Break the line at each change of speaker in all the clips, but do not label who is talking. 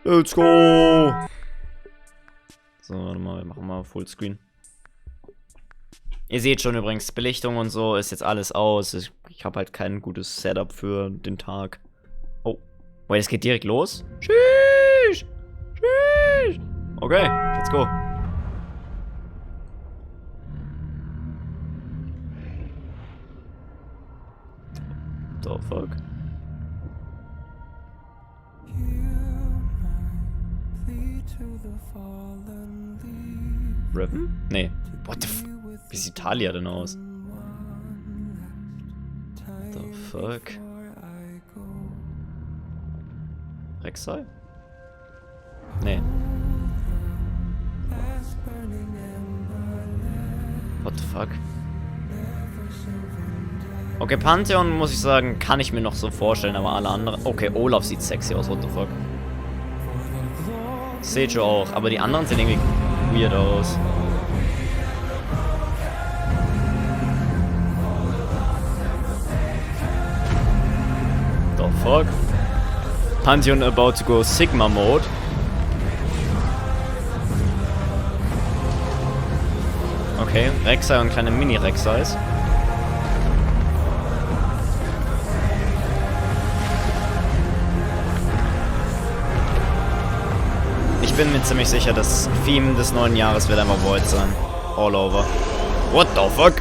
Let's go! So, warte mal, wir machen mal Fullscreen. Ihr seht schon übrigens, Belichtung und so ist jetzt alles aus. Ich habe halt kein gutes Setup für den Tag. Oh, wait, es geht direkt los? Tschüss! Tschüss! Okay, let's go. The fuck? Riven? Nee. What the f... Wie sieht Talia denn aus? The fuck? Rek'Sai? Nee. What the fuck? Okay, Pantheon, muss ich sagen, kann ich mir noch so vorstellen, aber alle anderen... Okay, Olaf sieht sexy aus, what the fuck? Sejo auch, aber die anderen sehen irgendwie weird aus. The fuck? Pantheon about to go Sigma Mode. Okay, Rek'Sai und kleine Mini-Rek'Sais. Ich bin mir ziemlich sicher, das Theme des neuen Jahres wird einfach Void sein. All over. What the fuck?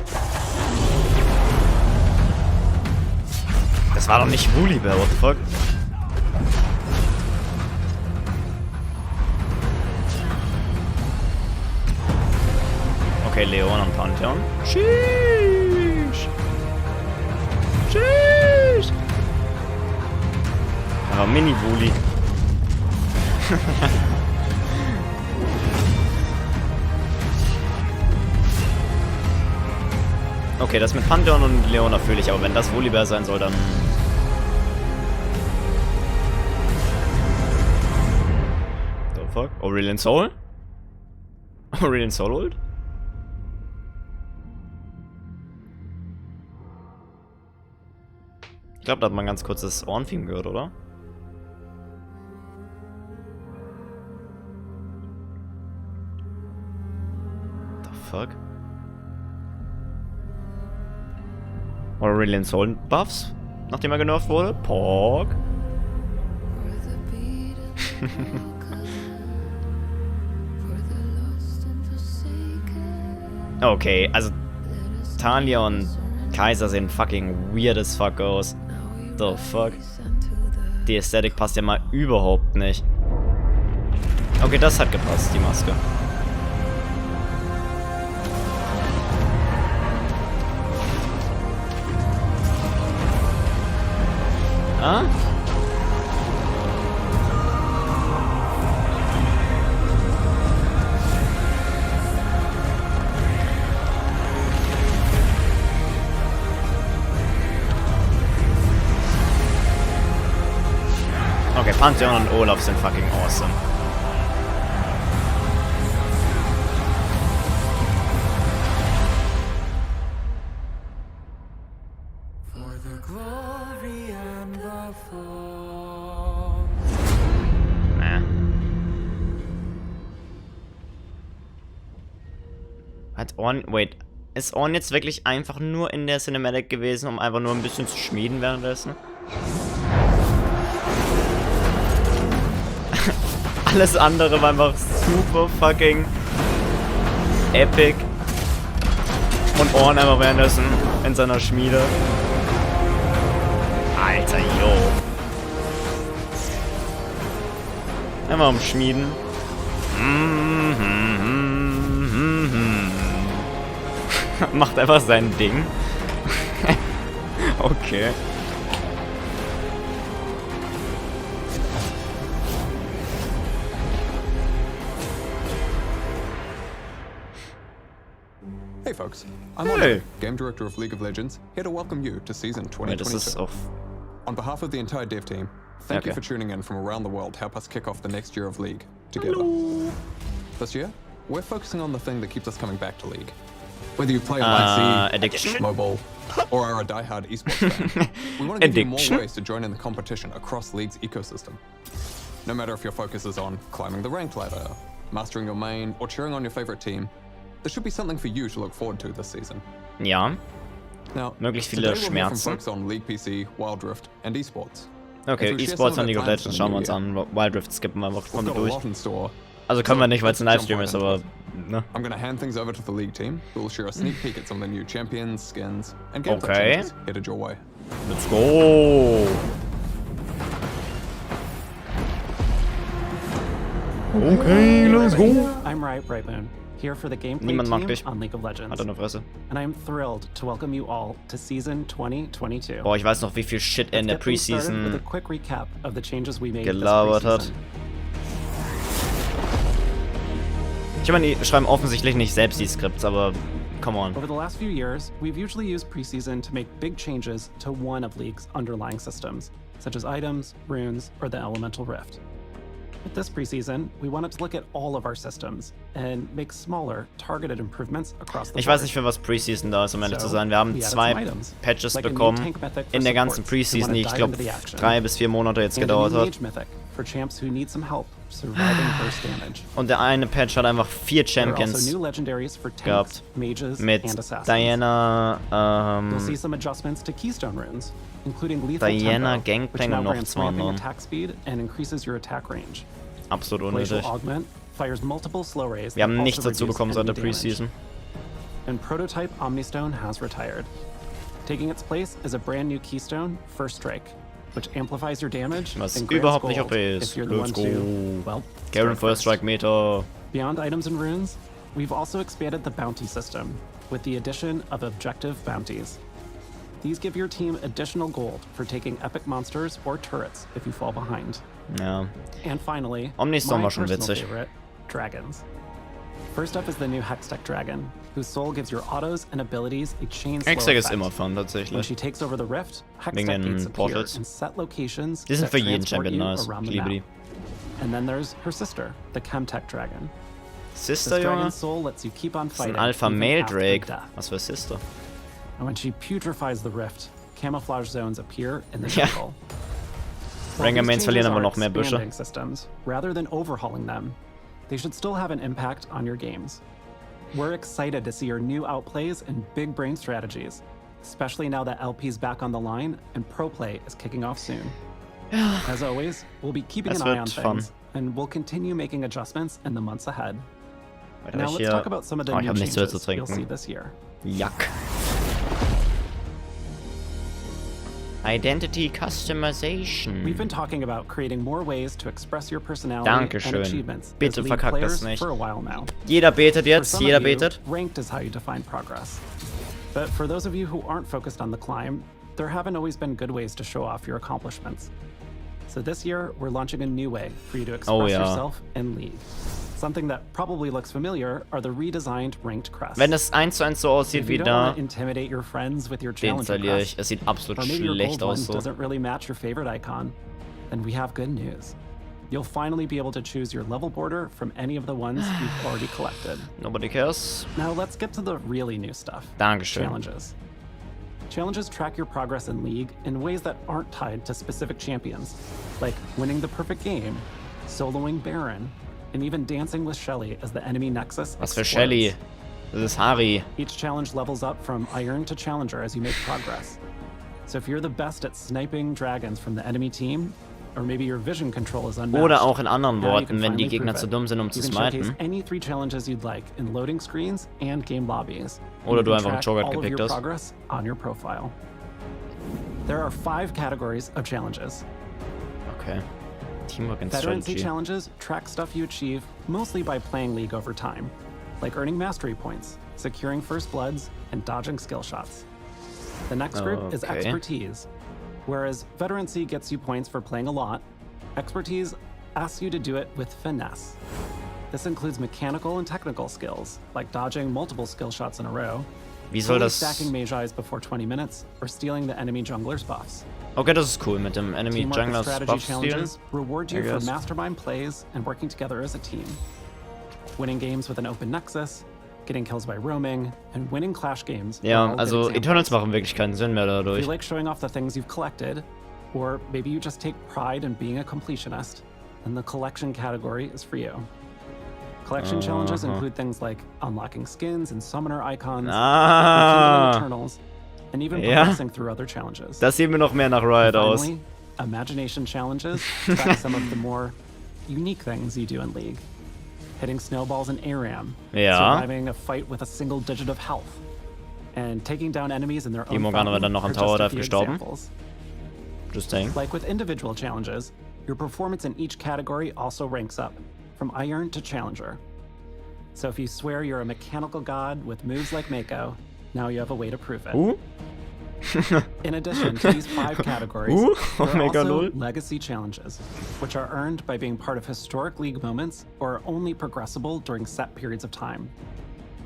Das war doch nicht Woollybear, what the fuck? Okay, Leon und Pantheon. Sheesh. Sheesh. Aber Mini-Woolly. Okay, das mit Pantheon und Leona fühle ich, aber wenn das Woollybear sein soll, dann... The fuck? Aurelion Soul? Aurelion Soul Ult? Ich glaube, da hat man ganz kurz das Ohren-Theme gehört, oder? The fuck? Aurelion Soul Buffs, nachdem er genervt wurde. Pork. Okay, also Talia und Kaiser sehen fucking weird as fuck aus. The fuck? Die Ästhetik passt ja mal überhaupt nicht. Okay, das hat gepasst, die Maske. Ah? Okay, Pantheon und Olaf sind fucking awesome. Hat Orn... Wait. Ist Orn jetzt wirklich einfach nur in der Cinematic gewesen, um einfach nur ein bisschen zu schmieden währenddessen? Alles andere war einfach super fucking epic. Und Orn einfach währenddessen in seiner Schmiede. Alter, yo. Einmal am Schmieden. Macht einfach sein Ding. Okay.
Hey folks, I'm Meine, Game Director of League of Legends, here to welcome you to Season 2022. On behalf of the entire dev team, thank you for tuning in from around the world to help us kick off the next year of League together. Hello. This year, we're focusing on the thing that keeps us coming back to League. Whether you play on PC, mobile, or are a die-hard esports fan, we want to give you more ways to join in the competition across League's ecosystem. No matter if your focus is on climbing the ranked ladder, mastering your main, or cheering on your favorite team, there should be something for you to look forward to this season.
Ja.
Now,
möglichst viele Schmerzen.
On League PC, Wild Rift and esports.
Okay, E-Sports und League of Legends schauen wir uns an. Wild Rift skippen wir einfach komplett durch. Also können wir nicht, weil es ein Livestream ist, aber ne?
I'm gonna hand things over to the League team, who will share a sneak peek at some of the new champions, skins, and gameplay changes headed your way.
Let's go! Okay, let's go!
I'm Brightmoon, here for the gameplay
Niemand mag
team
dich.
on League of Legends.
Hat er eine Fresse.
And I'm thrilled to welcome you all to Season 2022.
Boah, ich weiß noch, wie viel Shit er in der Preseason
with a quick recap of the changes we made
gelabert hat. Ich meine, die schreiben offensichtlich nicht selbst die Skripts, aber come on.
Over the last few years, we've usually used preseason to make big changes to one of League's underlying systems, such as items, runes, or the elemental rift. With this preseason, we wanted to look at all of our systems and make smaller, targeted improvements across the board.
Ich weiß nicht, für was Preseason da ist, um ehrlich zu sein. Wir haben 2 Patches bekommen in der ganzen Preseason, die ich glaube 3 bis 4 Monate jetzt gedauert hat. Und der eine Patch hat einfach 4 Champions gehabt. Mit Diana, Diana, Gangplank und noch 2 anderen. Absolut unnötig. Wir haben nichts dazu bekommen seit der Preseason.
And Prototype Omnistone has retired. Taking its place is a brand new keystone, First Strike, which amplifies your damage
was
and
überhaupt nicht
gold
OP ist.
if you're the
Let's
one to, well,
Garen First Strike Meter.
Beyond items and runes, we've also expanded the bounty system with the addition of objective bounties. These give your team additional gold for taking epic monsters or turrets if you fall behind.
Ja.
And finally,
Omnistone
my
war schon
personal
witzig.
favorite, dragons. First up is the new Hextech Dragon, whose soul gives your autos and abilities a chain slow
Hextech ist
effect.
immer fun,
When
tatsächlich.
she takes over the rift,
Wegen
Hextech
den
gates appear
Portals.
in set locations
Die sind
that
für jeden
transport
Champion
you
nice.
around
Ich
the
liebe
map.
die.
And then there's her sister, the Chemtech Dragon.
Sister,
This
Junge?
dragon's soul lets you keep on
Das ist ein
fighting
Alpha
even
Male
after
Drake.
death.
Was für Sister?
And when she putrefies the rift, camouflage zones appear in the
Ja.
jungle.
Ranger Mains verlieren aber noch mehr Büsche.
Systems, rather than overhauling them, they should still have an impact on your games. We're excited to see your new outplays and big brain strategies, especially now that LP's back on the line and Pro Play is kicking off soon. As always, we'll be keeping an eye on things, and we'll continue making adjustments in the months ahead. Now let's talk about some of the new changes you'll see this year.
Yuck. Identity Customization.
We've been talking about creating more ways to express your personality
Dankeschön.
and achievements
Bitte
as League
verkackt
players
das nicht.
for a while now.
Jeder betet
For
jetzt,
some
jeder
of you,
betet.
ranked is how you define progress. But for those of you who aren't focused on the climb, there haven't always been good ways to show off your accomplishments. So this year, we're launching a new way for you to express yourself in League. Something that probably looks familiar are the redesigned ranked crests.
Wenn es 1:1 so aussieht wie da,
intimidate your friends with your
den verliere ich. Es sieht absolut schlecht aus so.
Doesn't really match your favorite icon, then we have good news. You'll finally be able to choose your level border from any of the ones you've already collected.
Nobody cares.
Now let's get to the really new stuff.
Dankeschön.
Challenges. Challenges track your progress in League in ways that aren't tied to specific champions, like winning the perfect game, soloing Baron, and even dancing with Shelly as the enemy nexus
Was für
explodes.
Shelly? Das ist Harry.
Each challenge levels up from Iron to Challenger as you make progress. So if you're the best at sniping dragons from the enemy team, or maybe your vision control is unmatched,
Oder auch in anderen
now you
Worten,
can
wenn die
finally
Gegner
prove
zu
it.
dumm sind, um zu
You can showcase
smiten.
any 3 challenges you'd like in loading screens and game lobbies.
Oder
You
du
can
einfach einen
track
Joghurt
all of
gepickt
your
hast.
progress on your profile. There are 5 categories of challenges.
Okay. Teamwork and
Veterancy
Strategy.
challenges track stuff you achieve mostly by playing League over time, like earning mastery points, securing first bloods, and dodging skill shots. The next group is
Okay.
expertise. Whereas veterancy gets you points for playing a lot, expertise asks you to do it with finesse. This includes mechanical and technical skills, like dodging multiple skill shots in a row,
Wie soll
fully
das...
stacking mage eyes before 20 minutes, or stealing the enemy jungler's buffs.
Okay, das ist cool mit dem Enemy
Teamwork and
Junglers
strategy
Buff stealen.
challenges reward you
I
for
guess.
mastermind plays and working together as a team. Winning games with an open nexus, getting kills by roaming, and winning clash games. are
Ja,
all good
also
examples.
Eternals machen wirklich keinen Sinn mehr
If
dadurch.
you like showing off the things you've collected, or maybe you just take pride in being a completionist, then the collection category is for you. Collection challenges include things like unlocking skins and summoner icons, rekindling Eternals, and even progressing through other challenges.
Das sieht mir noch mehr nach Riot aus.
Finally, imagination challenges track some of the more unique things you do in League. Hitting snowballs in ARAM, surviving a fight with a single digit of health, and taking down enemies in their own
Morgana war dann noch am Tower Dive gestorben. Just saying.
Like with individual challenges, your performance in each category also ranks up, from Iron to Challenger. So if you swear you're a mechanical god with moves like Mako, now you have a way to prove it. In addition to these 5 categories, there are also legacy challenges, which are earned by being part of historic League moments or are only progressible during set periods of time.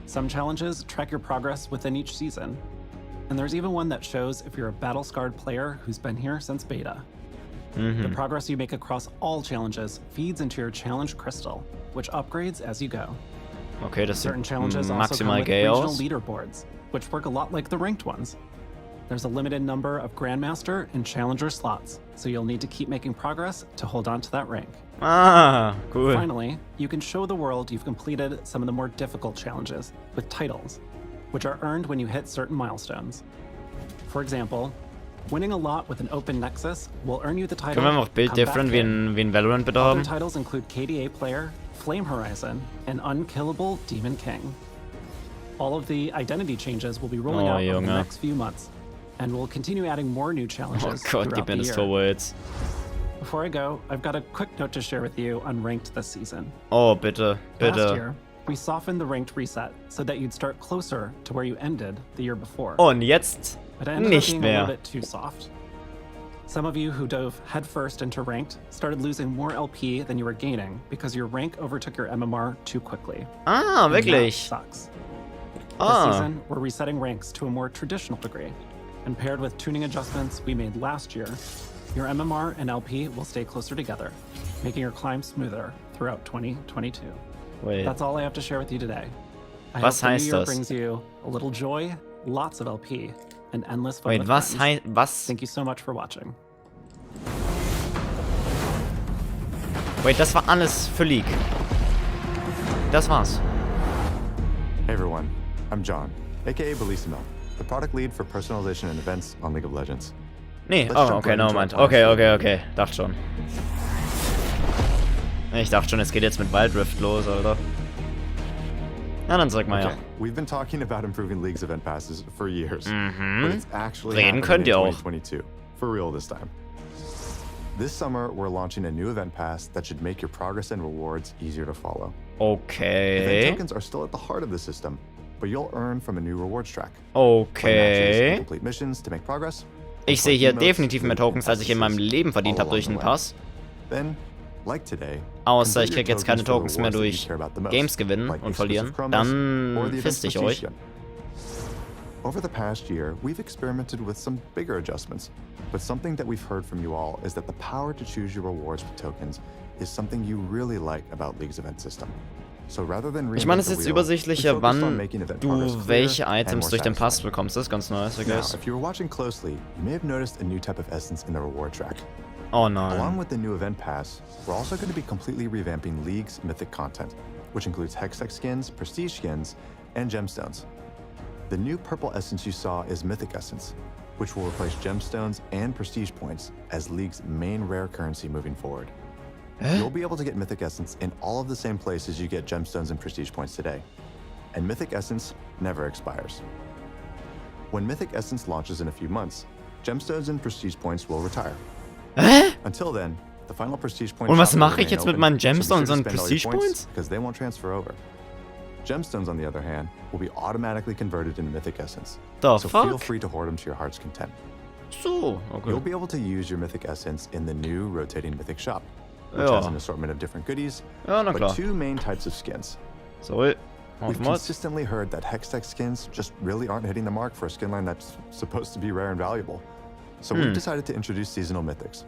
Some challenges track your progress within each season, and there's even one that shows if you're a battle-scarred player who's been here since beta. The progress you make across all challenges feeds into your challenge crystal, which upgrades as you go.
Okay, das
Certain
sieht
challenges also come
maximal
with
gay
regional
aus.
leaderboards, which work a lot like the ranked ones. There's a limited number of Grandmaster and Challenger slots, so you'll need to keep making progress to hold on to that rank.
Ah, cool.
Finally, you can show the world you've completed some of the more difficult challenges with titles, which are earned when you hit certain milestones. For example, winning a lot with an open nexus will earn you the title.
Können wir noch Build Different wie in Valorant bitte
Other
haben?
titles include KDA Player, Flame Horizon, and Unkillable Demon King. All of the identity changes will be rolling out over the next few months, and we'll continue adding more new challenges
Gott, gib mir das Turbo jetzt.
Before I go, I've got a quick note to share with you on Ranked this season.
Oh, bitte,
Last
bitte.
year, we softened the Ranked reset so that you'd start closer to where you ended the year before.
Und jetzt
But it ended up
nicht
being a little
mehr.
bit too soft. Some of you who dove headfirst into Ranked started losing more LP than you were gaining because your rank overtook your MMR too quickly.
Ah,
And that
wirklich?
sucks. This
Ah,
season, we're resetting ranks to a more traditional degree. And paired with tuning adjustments we made last year, your MMR and LP will stay closer together, making your climb smoother throughout 2022.
wait.
That's all I have to share with you today. I
Was
hope the new
heißt
year
das?
brings you a little joy, lots of LP, and endless fun
Wait,
with
was
friends.
heißt, was?
Thank you so much for watching.
Wait, das war alles für League. Das war's.
Hey everyone, I'm John, aka Bellissimo, the product lead for personalization and events on League of Legends.
Nee,
Let's
oh,
jump
okay,
right
no,
into our
Moment.
plans
Okay,
for
okay,
the
okay. Dachte schon. Ich dachte schon, es geht jetzt mit Wild Rift los, Alter. Na, dann sag mal ja.
Okay, we've been talking about improving League's event passes for years, but it's actually
Reden
happening
könnt
in
ihr auch.
2022, for real this time. This summer, we're launching a new event pass that should make your progress and rewards easier to follow. Event
Okay.
tokens are still at the heart of the system, but you'll earn from a new rewards track. Play matches and
Okay.
complete missions to make progress.
Ich sehe hier definitiv mehr Tokens, als ich in meinem Leben verdient habe durch den Pass.
Then, like today,
Außer ich
convert
krieg
your
jetzt keine
tokens
Tokens
for
mehr
rewards that you
durch
care about the most,
Games gewinnen
like
und
exclusive
verlieren.
promos or
Dann
the
fisst ich
event's
euch.
prestige skin. Over the past year, we've experimented with some bigger adjustments, but something that we've heard from you all is that the power to choose your rewards with tokens is something you really like about League's event system. So rather than
Ich meine, es
reinvent
ist
the
jetzt
wheel,
übersichtlicher,
we focused on
wann
making event progress
du
clear
welche
and
Items
more
durch den Pass
satisfying.
bekommst. Das ist ganz nice, I
Now,
guess.
if you were watching closely, you may have noticed a new type of essence in the reward track.
Oh
Along
nein.
with the new event pass, we're also going to be completely revamping League's mythic content, which includes Hextech skins, prestige skins, and gemstones. The new purple essence you saw is Mythic Essence, which will replace gemstones and prestige points as League's main rare currency moving forward. You'll be able to get Mythic Essence in all of the same places you get gemstones and prestige points today. And Mythic Essence never expires. When Mythic Essence launches in a few months, gemstones and prestige points will retire.
Hä?
Until then, the final prestige points.
Und was
shop will
mache ich
remain
jetzt mit
open,
meinen
so be sure
Gemstones
to
und
spend all your
Prestige
points,
Points?
because they won't transfer over. Gemstones, on the other hand, will be automatically converted into Mythic Essence.
The
so feel
fuck?
free to hoard them to your heart's content.
So,
You'll
okay.
be able to use your Mythic Essence in the new rotating Mythic shop, which
Ja.
has an assortment of different goodies,
Ja, na
but
klar.
two main types of skins.
Sorry.
We've
Auf Mod.
consistently heard that Hextech skins just really aren't hitting the mark for a skin line that's supposed to be rare and valuable. So we've decided to introduce seasonal mythics.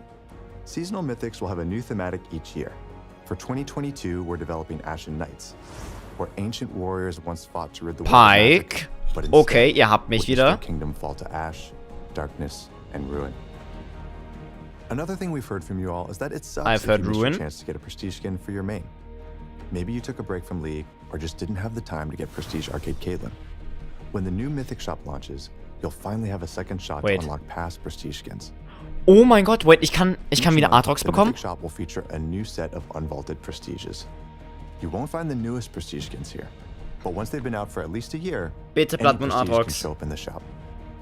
Seasonal mythics will have a new thematic each year. For 2022, we're developing Ashen Knights, where ancient warriors once fought to rid the world of magic,
Pike.
but instead
Okay, ihr habt mich
witnessed their
wieder.
kingdom fall to ash, darkness, and ruin. Another thing we've heard from you all is that it sucks
I've
if
heard
you missed your
Ruin.
chance to get a prestige skin for your main. Maybe you took a break from League or just didn't have the time to get Prestige Arcade Caitlyn. When the new Mythic shop launches, you'll finally have a second shot to unlock past Prestige skins.
Oh mein Gott, wait, ich kann wieder Aatrox
The
bekommen?
Mythic shop will feature a new set of unvaulted Prestiges. You won't find the newest Prestige skins here, but once they've been out for at least a year,
Bitte
any
Blood Moon
Prestige can
Aatrox.
show up in the shop.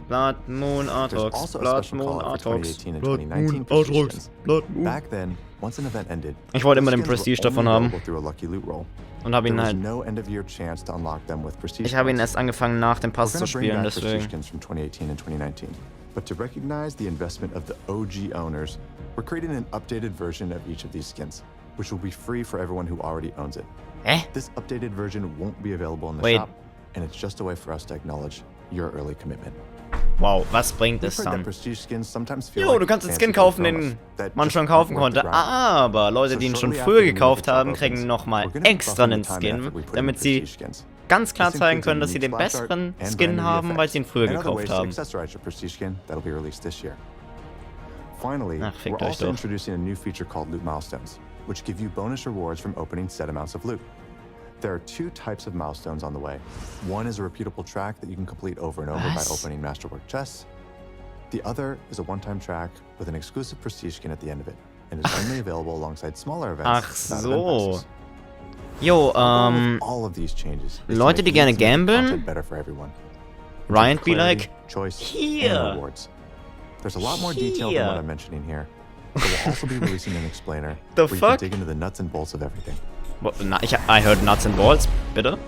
Blood Moon
There's
Aatrox.
also a
Blood
special
Moon
call-out for
Aatrox.
2018 and
Blood
2019
Moon
Prestige
Aatrox.
skins.
Blood Moon.
Back then, once an event ended,
Ich wollte immer den
those skins
Prestige
were
davon
only
haben.
available through a lucky loot roll.
Und habe ihn
There was
halt.
no end-of-year chance to unlock them with Prestige
Ich habe ihn
skins.
erst angefangen nach dem Pass
We're
zu
gonna bring
spielen,
back Prestige
deswegen.
skins from 2018 and 2019. But to recognize the investment of the OG owners, we're creating an updated version of each of these skins, which will be free for everyone who already owns it.
Hä?
This updated version won't be available in the
Wait.
shop, and it's just a way for us to acknowledge your early commitment.
Wow, was bringt
We've
es
heard that
dann?
Prestige skins sometimes feel
Jo,
like
du kannst den
fancy
Skin kaufen,
promos
den
that
man
just
schon
aren't
kaufen
worth the
konnte.
grind.
Aber Leute,
So
die ihn schon
shortly
früher
after the
gekauft
Mythic
haben,
Shop
kriegen
opens,
nochmal
we're gonna be
extra
buffing
einen
the time and effort
Skin,
we put
damit
into
sie
Prestige skins.
ganz klar
This
zeigen
includes a
können, dass sie den
unique splash art
besseren
and
Skin
brand new
haben, weil sie ihn
VFX,
früher
and other ways
gekauft
to
haben.
accessorize your Prestige skin that'll be released this year. Finally,
Ach, fickt
we're
euch
also
doch.
introducing a new feature called Loot Milestones, which give you bonus rewards from opening set amounts of loot. There are two types of milestones on the way. One is a repeatable track that you can complete over and over by
Was?
opening Masterwork chests. The other is a one-time track with an exclusive Prestige skin at the end of it, and is only available alongside smaller events.
Ach
without
so.
event passes.
Jo,
Our goal with all of these changes is to
Leute,
make
die gerne
League's Mythic
gamblen,
content better for everyone.
Ryan be
Clarity,
like,
choice,
here.
and rewards. There's a lot more detail than what
Here.
I'm mentioning here. So we'll also be releasing an explainer
The
where you
fuck?
can dig into the nuts and bolts of everything.
Na, I heard Nuts and Balls, bitte?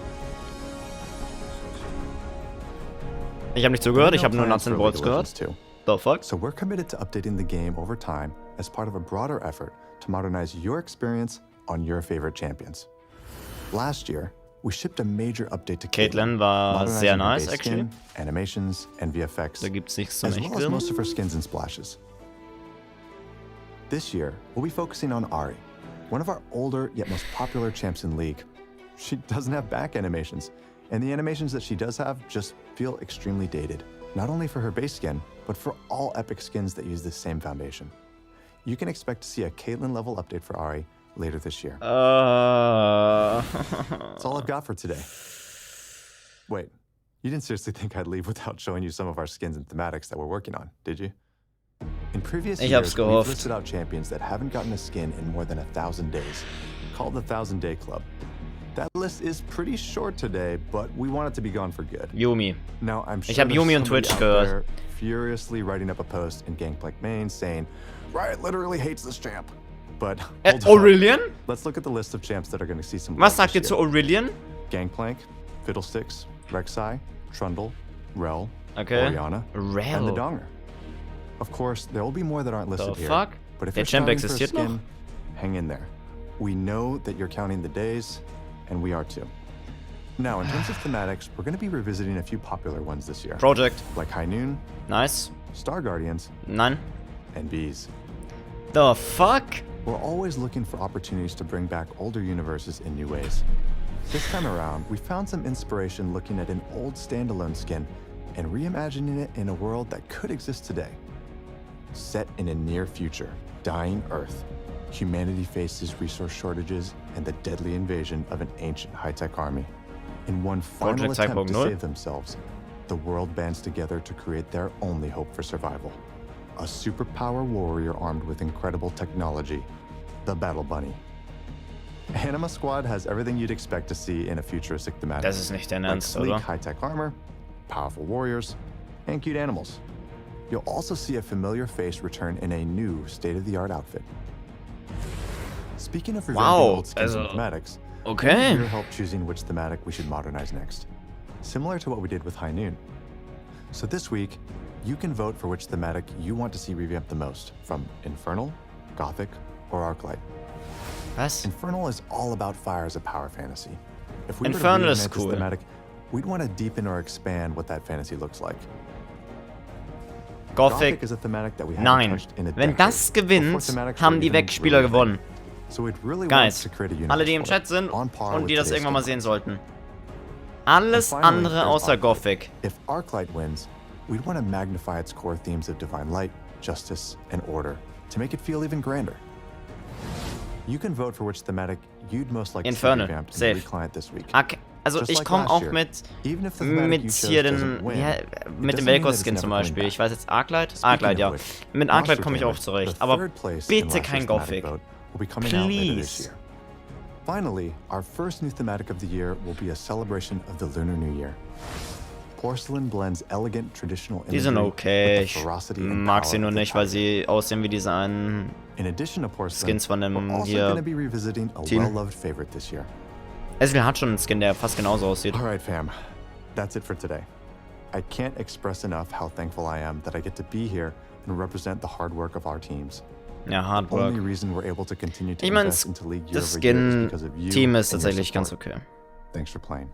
Ich habe nicht zugehört, ich habe nur Nuts and Balls gehört.
Too.
The fuck?
So we're committed to updating the game over time as part of a broader effort to modernize your experience on your favorite champions. Last year, we shipped a major update to
Caitlyn war
modernizing
sehr
her
nice,
base
actually.
skin, animations, and VFX,
Da gibt's nichts zum
as well as
Echtgrillen.
most of her skins and splashes. This year, we'll be focusing on Ahri, one of our older yet most popular champs in League. She doesn't have back animations, and the animations that she does have just feel extremely dated, not only for her base skin, but for all epic skins that use this same foundation. You can expect to see a Caitlyn level update for Ahri later this year. That's all I've got for today. Wait, you didn't seriously think I'd leave without showing you some of our skins and thematics that we're working on, did you? In previous
Ich
years,
hab's
we've
gehofft.
listed out champions that haven't gotten a skin in more than 1,000 days, called the 1,000 Day Club. That list is pretty short today, but we want it to be gone for good.
Yumi.
Now, I'm sure
Ich hab
there's
Yumi on
somebody
Twitch
out
gehört.
there furiously writing up a post in Gangplank Main saying, Riot literally hates this champ. But hold on.
Aurelion?
Let's look at the list of champs that are going to see some
Was
love
sagt ihr
this
zu
year.
Aurelion?
Gangplank, Fiddlesticks, Rek'Sai, Trundle, Rel,
Okay.
Orianna, and the
Rel.
Donger. Of course, there will be more that aren't listed
The
here.
fuck?
But if
Der
you're
Champ
starting for a
existiert
skin,
noch?
hang in there. We know that you're counting the days, and we are too. Now, in terms of thematics, we're going to be revisiting a few popular ones this year,
Project.
like High Noon,
Nice.
Star Guardians,
Nein.
and Bees.
The fuck?
We're always looking for opportunities to bring back older universes in new ways. This time around, we found some inspiration looking at an old standalone skin and reimagining it in a world that could exist today. Set in a near future, dying Earth, humanity faces resource shortages and the deadly invasion of an ancient high-tech army. In one final
Project
attempt to
2.0?
save themselves, the world bands together to create their only hope for survival. A superpower warrior armed with incredible technology, the Battle Bunny. Anima Squad has everything you'd expect to see in a futuristic thematic.
Das ist nicht dein
like
Ernst,
sleek,
oder?
high-tech armor, powerful warriors, and cute animals. You'll also see a familiar face return in a new state-of-the-art outfit. Speaking of revamping
Wow,
old skins and
also,
thematics,
okay.
I need your help choosing which thematic we should modernize next, similar to what we did with High Noon. So this week, you can vote for which thematic you want to see revamped the most, from Infernal, Gothic, or Arclight.
Was?
Infernal is all about fire as a power fantasy. If we were to
Infernal ist
reinvent this
cool.
thematic, we'd want to deepen or expand what that fantasy looks like.
Gothic.
is a thematic that we haven't
Nein.
touched in a
Wenn
decade,
das gewinnt,
before thematics
haben
were
die
even
Wegspieler
really a thing.
gewonnen.
So we'd really want
Guys,
to create a universe
alle, die im
for it,
Chat sind
on par
und
with
die das
today's
irgendwann mal
game.
sehen sollten. Alles
And finally,
andere
there's
außer
Arclight.
Gothic.
If Arclight wins, we'd want to magnify its core themes of divine light, justice, and order, to make it feel even grander. You can vote for which thematic you'd most like to see
Infernal,
revamped in
safe.
the Client this week.
Okay. Also
Just
ich
like
komme
last
auch
year,
mit
even if the thematic you chose
hier
doesn't
den,
win,
ja,
it
mit dem
doesn't mean that
Velcro-Skin
it's
zum
never
Beispiel.
coming
Ich weiß jetzt Arclight?
Speaking
Arclight,
of
ja.
which,
Mit Arclight
Monster
komme ich
Tour,
auch zurecht.
the
Aber
third place in
bitte
last
kein
year's thematic
Gothic.
vote will be coming out later this
Please.
year. Finally, our first new thematic of the year will be a celebration of the Lunar New Year. Porcelain blends elegant traditional
Die sind
imagery
okay.
with the
Ich
ferocity and
mag
power
sie nur
of the
nicht, weil
tiger.
sie aussehen wie diese einen
In addition to porcelain,
Skins von dem
we're also
hier
going to be revisiting a
Team.
well-loved favorite this year.
Esville hat schon einen Skin, der fast genauso aussieht.
All right, fam. That's it for today. I can't express enough how thankful I am that I get to be here and represent the hard work of our teams.
Ja, Hard
The only
Work.
reason we're able to continue to
Ich meine,
invest into League year
das
over year is because of you
Skin-Team ist
and your
tatsächlich ganz
support.
okay.
Thanks for playing.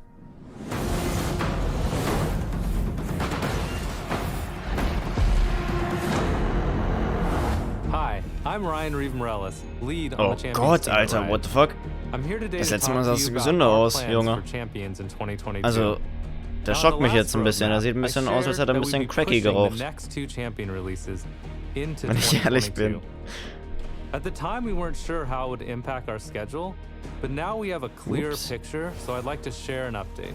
Hi, I'm Ryan Reeve Morales, lead on
Oh
the Champions
Gott,
team at
Alter,
Riot.
what the fuck?
I'm here today
Das
to
letzte
talk
Mal
to
sah
you
es
about
gesünder
our
aus,
plans
Junge.
for Champions in 2022.
Also, der
Now,
schockt
on
mich
the
jetzt ein
last
bisschen. Er
roadmap,
sieht ein bisschen
I
aus, als hätte er ein
shared
bisschen
that we'd be
cracky
pushing
geraucht.
the next two champion releases into
Wenn ich ehrlich
2022.
bin.
At the time, we weren't sure how it would impact our schedule, but now we have a clear
Oops.
picture, so I'd like to share an update.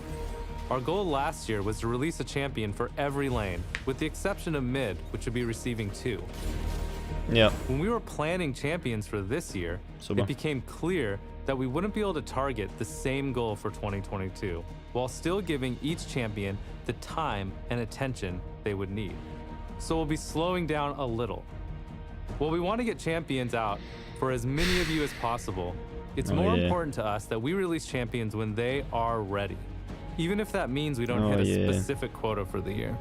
Our goal last year was to release a champion for every lane, with the exception of mid, which would be receiving 2.
Ja.
When we were planning champions for this year,
Super.
it became clear that we wouldn't be able to target the same goal for 2022, while still giving each champion the time and attention they would need. So we'll be slowing down a little. While we want to get champions out for as many of you as possible, it's more important to us that we release champions when they are ready, even if that means we don't hit a specific quota for the year.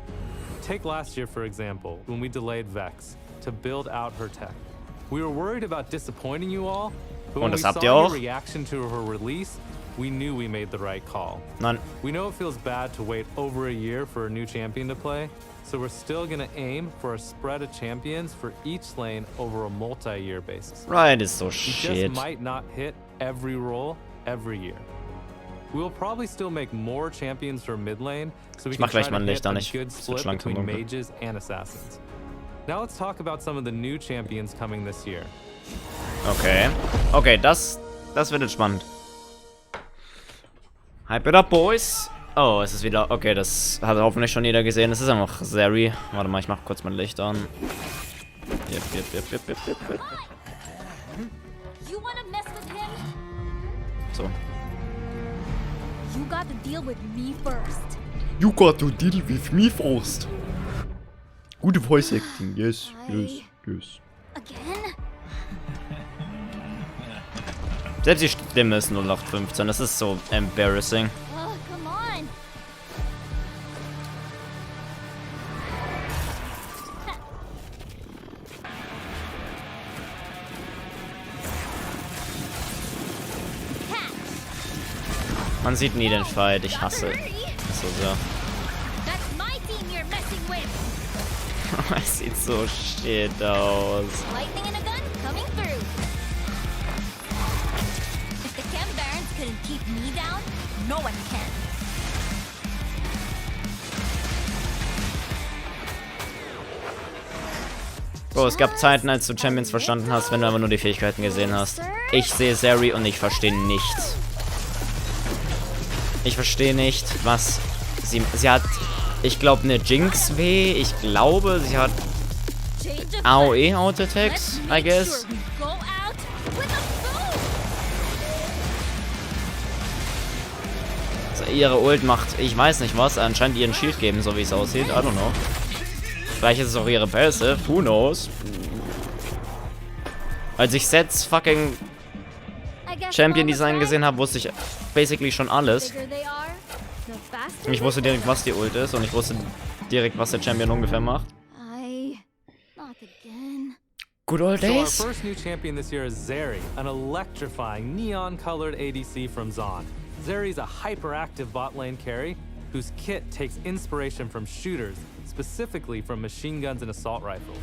Take last year, for example, when we delayed Vex to build out her tech. We were worried about disappointing you all, but when we
das
saw
habt ihr
your
auch?
reaction to her release, we knew we made the right call.
Nein.
We know it feels bad to wait over a year for a new champion to play, so we're still gonna aim for a spread of champions for each lane over a multi-year basis.
Riot ist so
We
shit.
just might not hit every role every year. We will probably still make more champions for mid lane, so we
Ich mach
can
gleich
try
mein
to
Licht
hit
an,
a
ich-
good
es wird
split
schlank im
between
Dunkeln.
mages and assassins. Now let's talk about some of the new champions coming this year.
Okay. Okay, das wird jetzt spannend. Hype it up, boys. Oh, es ist wieder... Okay, das hat hoffentlich schon jeder gesehen. Es ist einfach Zeri. Warte mal, ich mach kurz mein Licht an. Yep.
You wanna mess with him?
So.
You got to deal with me first.
You got to deal with me first. Gute Voice Acting. Yes.
Again?
Selbst die Stimme ist 0815. Das ist so embarrassing.
Oh, come on.
Man sieht nie den Fight. Ich hasse
Hurry.
das so sehr.
That's my team you're messing with.
Es sieht so shit aus.
Lightning in a gun coming through. If the Chem Barons couldn't keep me down, no one can.
Bro, es gab Zeiten, als du Champions verstanden hast, wenn du aber nur die Fähigkeiten gesehen hast. Ich sehe Zeri und ich verstehe nichts. Ich verstehe nicht, was sie hat. Ich glaube eine Jinx W. Ich glaube, sie hat
Change of
AOE
plans.
Auto-Attacks,
Let's
I
make
guess.
sure we go out with a boom.
Also ihre Ult macht, ich weiß nicht was, anscheinend ihren Shield geben, so wie es aussieht. I don't know. Vielleicht ist es auch ihre Passive. Who knows? Als ich Sets fucking
I guess
Champion
all the
Design
time,
gesehen habe, wusste ich basically schon alles.
bigger they are, the faster
Ich wusste
they
direkt, was die Ult ist und ich wusste direkt, was der Champion ungefähr macht.
Not again.
Good old
So our
days.
first new champion this year is Zeri, an electrifying neon-colored ADC from Zaun. Zeri's a hyperactive bot lane carry whose kit takes inspiration from shooters, specifically from machine guns and assault rifles.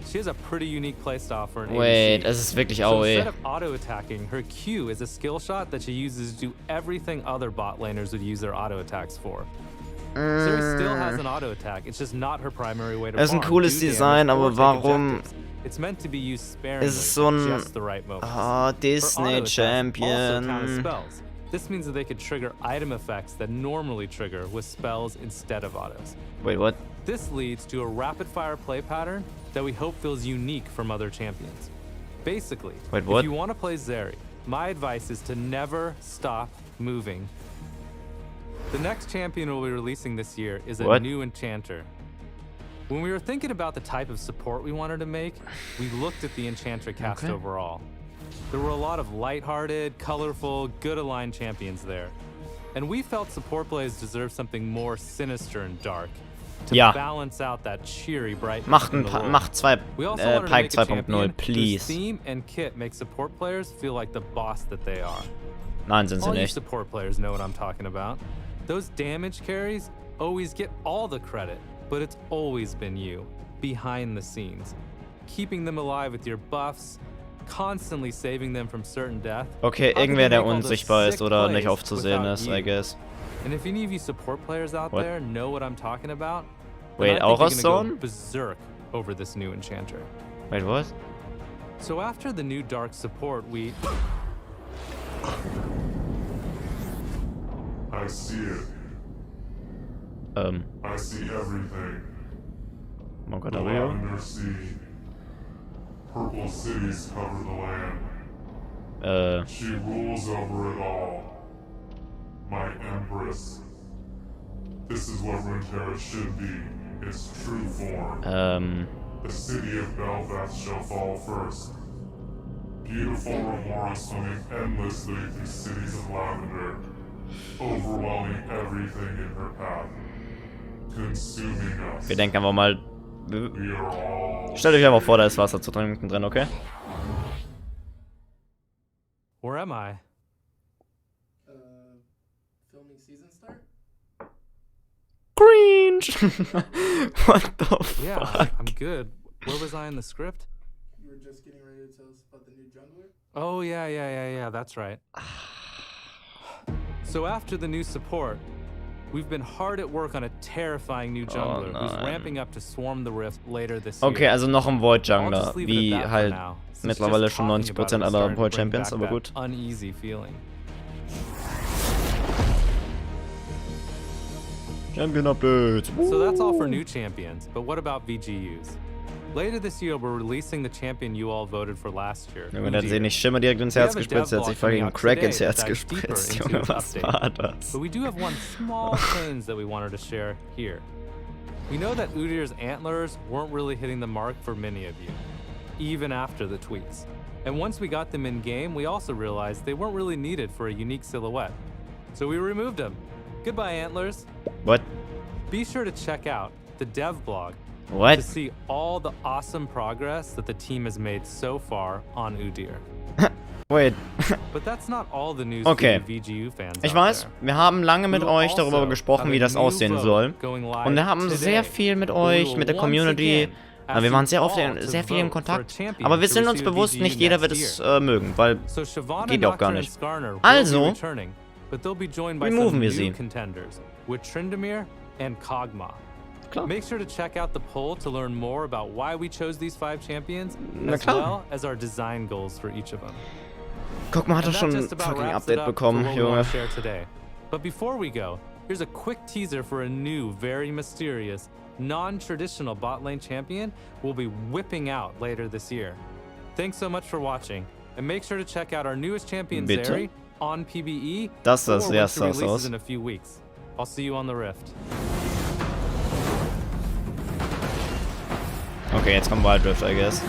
She has a pretty unique playstyle for an
Wait,
ADC.
es ist wirklich
So instead
AOE.
of auto-attacking, her Q is a skill shot that she uses to do everything other bot laners would use their auto-attacks for. Zeri still has an auto attack. It's just not her primary way to
Das ist ein cooles Design, aber warum
It's meant to be used sparingly,
ist es so ein
just the right moments.
Disney Champion?
This means that they could trigger item effects that normally trigger with spells instead of autos.
Wait, what?
This leads to a rapid-fire play pattern that we hope feels unique from other champions. Basically,
wait, what?
If you want to play Zeri, my advice is to never stop moving. The next champion we'll be releasing this year is a new enchanter. When we were thinking about the type of support we wanted to make, we looked at the enchanter cast overall. There were a lot of lighthearted, colorful, good-aligned champions there. And we felt support plays deserve something more sinister and dark to balance out that cheery brightness.
Macht Pike 2.0, please.
Theme and kit make support players feel like the boss that they are.
Nein, sind sie
All you
nicht.
support players know what I'm talking about. Those damage carries always get all the credit, but it's always been you, behind the scenes, keeping them alive with your buffs, constantly saving them from certain death.
Okay, irgendwer, der unsichtbar ist oder nicht aufzusehen ist, I guess.
And if any of you support players out there know what I'm talking about,
wait, auch aus Zone?
Berserk over this new enchanter.
Wait, what?
So after the new dark support, we
I see it. I see everything.
Oh Gott,
the lavender sea. Purple cities cover the land. She rules over it all. My empress. This is what Runeterra should be, its true form. The city of Belfast shall fall first. Beautiful remora swimming endlessly through cities of lavender, overwhelming everything in her path, consuming us.
Wir denken einfach mal. Stellt euch einfach vor, da ist Wasser zu trinken drin, okay?
Where am I?
Filming season start?
Cringe! What the fuck?
Yeah, I'm good. Where was I in the script?
You were just getting ready to tell us about the new jungler?
Oh, yeah, that's right. So after the new support, we've been hard at work on a terrifying new jungler who's ramping up to swarm the rift later this year.
Okay, also noch ein Void Jungler, wie halt mittlerweile schon 90% aller Void Champions, aber gut.
Uneasy feeling.
Champion Updates.
So that's all for new champions, but what about VGUs? Later this year, we're releasing the champion you all voted for last year.
Junge, der hat sich nicht Schimmer direkt ins Herz gespritzt, der hat sich fucking Crack ins Herz gespritzt. Junge, was war das?
But we do have one small change that we wanted to share here. We know that Udyr's antlers weren't really hitting the mark for many of you, even after the tweaks. And once we got them in game, we also realized they weren't really needed for a unique silhouette. So we removed them. Goodbye, antlers.
What?
Be sure to check out the dev blog to see all the awesome progress that the team has made so far on Udyr.
Wait.
But that's not all the news
okay.
for the VGU fans.
Ich weiß, wir haben lange mit euch darüber gesprochen, wie das aussehen soll. Und wir haben sehr viel mit euch, mit der Community. Wir waren sehr viel in Kontakt. Aber wir sind uns bewusst, nicht jeder wird es mögen, weil geht ja auch gar nicht. Also removen wir sie. Klar.
Make sure to check out the poll to learn more about why we chose these 5 champions, as well as our design goals for each of them.
Guck mal, hat er schon ein fucking Update bekommen, Junge.
But before we go, here's a quick teaser for a new, very mysterious, non-traditional bot lane champion we'll be whipping out later this year. Thanks so much for watching, and make sure to check out our newest champion, Zeri, on PBE,
das
or when
it
she releases in a few weeks. I'll see you on the Rift.
Okay, jetzt kommt Wild Rift, I guess.